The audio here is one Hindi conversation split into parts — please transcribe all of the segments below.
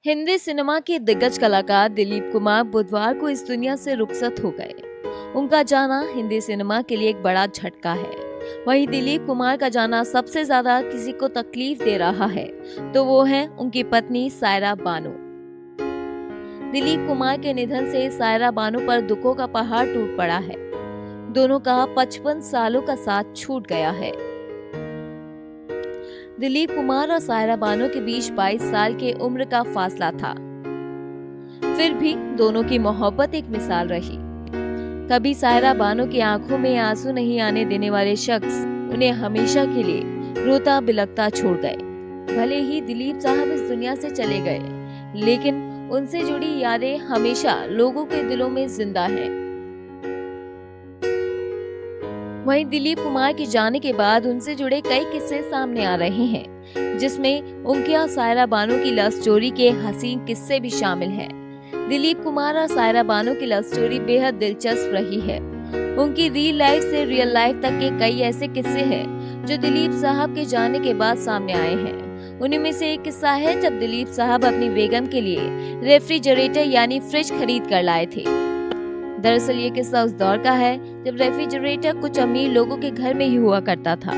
हिंदी सिनेमा के दिग्गज कलाकार दिलीप कुमार बुधवार को इस दुनिया से रुखसत हो गए। उनका जाना हिंदी सिनेमा के लिए एक बड़ा झटका है। वहीं दिलीप कुमार का जाना सबसे ज्यादा किसी को तकलीफ दे रहा है तो वो है उनकी पत्नी सायरा बानो। दिलीप कुमार के निधन से सायरा बानो पर दुखों का पहाड़ टूट पड़ा है। दोनों का 55 सालों का साथ छूट गया है। दिलीप कुमार और सायरा बानो के बीच 22 साल के उम्र का फासला था। फिर भी दोनों की मोहब्बत एक मिसाल रही। कभी सायरा बानो की आंखों में आंसू नहीं आने देने वाले शख्स उन्हें हमेशा के लिए रोता बिलखता छोड़ गए। भले ही दिलीप साहब इस दुनिया से चले गए, लेकिन उनसे जुड़ी यादें हमेशा लोगों के दिलों में जिंदा हैं। वहीं दिलीप कुमार के जाने के बाद उनसे जुड़े कई किस्से सामने आ रहे हैं, जिसमें उनके और सायरा बानो की लव स्टोरी के हसीन किस्से भी शामिल हैं। दिलीप कुमार और सायरा बानो की लव स्टोरी बेहद दिलचस्प रही है। उनकी रियल लाइफ से रियल लाइफ तक के कई ऐसे किस्से हैं जो दिलीप साहब के जाने के बाद सामने आए हैं। उन्हीं में से एक किस्सा है जब दिलीप साहब अपनी बेगम के लिए रेफ्रिजरेटर यानी फ्रिज खरीद कर लाए थे। दरअसल ये किस्सा उस दौर का है जब रेफ्रिजरेटर कुछ अमीर लोगों के घर में ही हुआ करता था।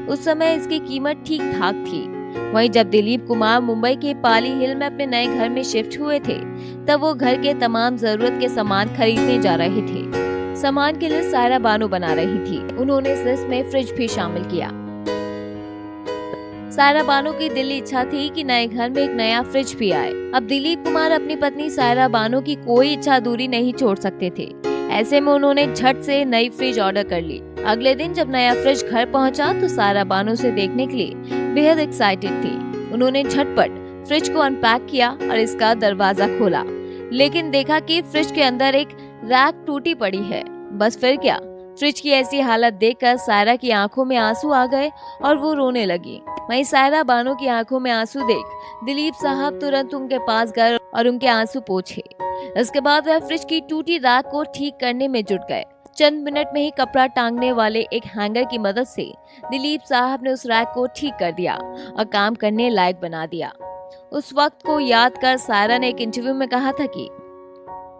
उस समय इसकी कीमत ठीक ठाक थी। वहीं जब दिलीप कुमार मुंबई के पाली हिल में अपने नए घर में शिफ्ट हुए थे, तब वो घर के तमाम जरूरत के सामान खरीदने जा रहे थे। सामान की लिस्ट सायरा बानो बना रही थी। उन्होंने इस लिस्ट में फ्रिज भी शामिल किया। सायरा बानो की दिली इच्छा थी कि नए घर में एक नया फ्रिज भी आए। अब दिलीप कुमार अपनी पत्नी सायरा बानो की कोई इच्छा अधूरी नहीं छोड़ सकते थे। ऐसे में उन्होंने झट से नई फ्रिज ऑर्डर कर ली। अगले दिन जब नया फ्रिज घर पहुंचा तो सायरा बानो से देखने के लिए बेहद एक्साइटेड थी। उन्होंने झटपट फ्रिज को अनपैक किया और इसका दरवाजा खोला, लेकिन देखा कि फ्रिज के अंदर एक रैक टूटी पड़ी है। बस फिर क्या, फ्रिज की ऐसी हालत देखकर सायरा की आंखों में आंसू आ गए और वो रोने लगी। वहीं सायरा बानो की आंखों में आंसू देख दिलीप साहब तुरंत उनके पास गए और उनके आंसू पोंछे। इसके बाद वह फ्रिज की टूटी रैक को ठीक करने में जुट गए। चंद मिनट में ही कपड़ा टांगने वाले एक हैंगर की मदद से दिलीप साहब ने उस रैक को ठीक कर दिया और काम करने लायक बना दिया। उस वक्त को याद कर सायरा ने एक इंटरव्यू में कहा था कि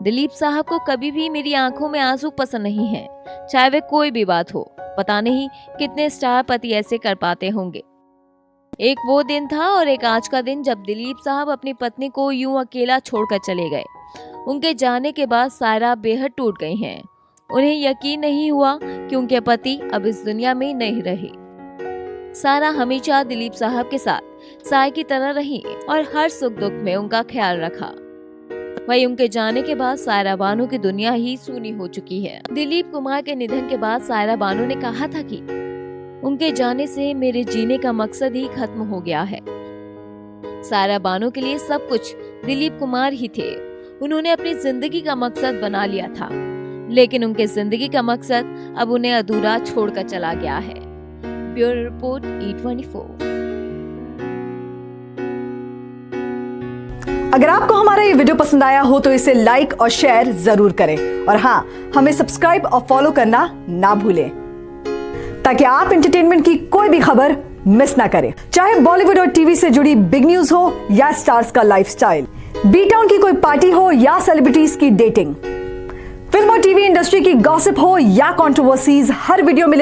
दिलीप साहब को कभी भी मेरी आंखों में आंसू पसंद नहीं है, चाहे वे कोई भी बात हो। पता नहीं कितने स्टार पति ऐसे कर पाते होंगे। एक वो दिन था और एक आज का दिन जब दिलीप साहब अपनी पत्नी को यूं अकेला छोड़कर चले गए। उनके जाने के बाद सायरा बेहद टूट गई हैं। उन्हें यकीन नहीं हुआ कि उनके पति अब इस दुनिया में नहीं रहे। सायरा हमेशा दिलीप साहब के साथ साय की तरह रही और हर सुख दुख में उनका ख्याल रखा। वहीं उनके जाने के बाद सायरा बानो की दुनिया ही सूनी हो चुकी है। दिलीप कुमार के निधन के बाद सायरा बानो ने कहा था कि उनके जाने से मेरे जीने का मकसद ही खत्म हो गया है। सायरा बानो के लिए सब कुछ दिलीप कुमार ही थे। उन्होंने अपनी जिंदगी का मकसद बना लिया था, लेकिन उनके जिंदगी का मकसद अब उन्हें अधूरा छोड़कर चला गया है। Bureau report E24। अगर आपको हमारा ये वीडियो पसंद आया हो तो इसे लाइक और शेयर जरूर करें और हाँ, हमें सब्सक्राइब और फॉलो करना ना भूलें ताकि आप एंटरटेनमेंट की कोई भी खबर मिस ना करें। चाहे बॉलीवुड और टीवी से जुड़ी बिग न्यूज हो या स्टार्स का लाइफस्टाइल, बी टाउन की कोई पार्टी हो या सेलिब्रिटीज की डेटिंग, फिल्म और टीवी इंडस्ट्री की गॉसिप हो या कंट्रोवर्सीज, हर वीडियो मिलेगी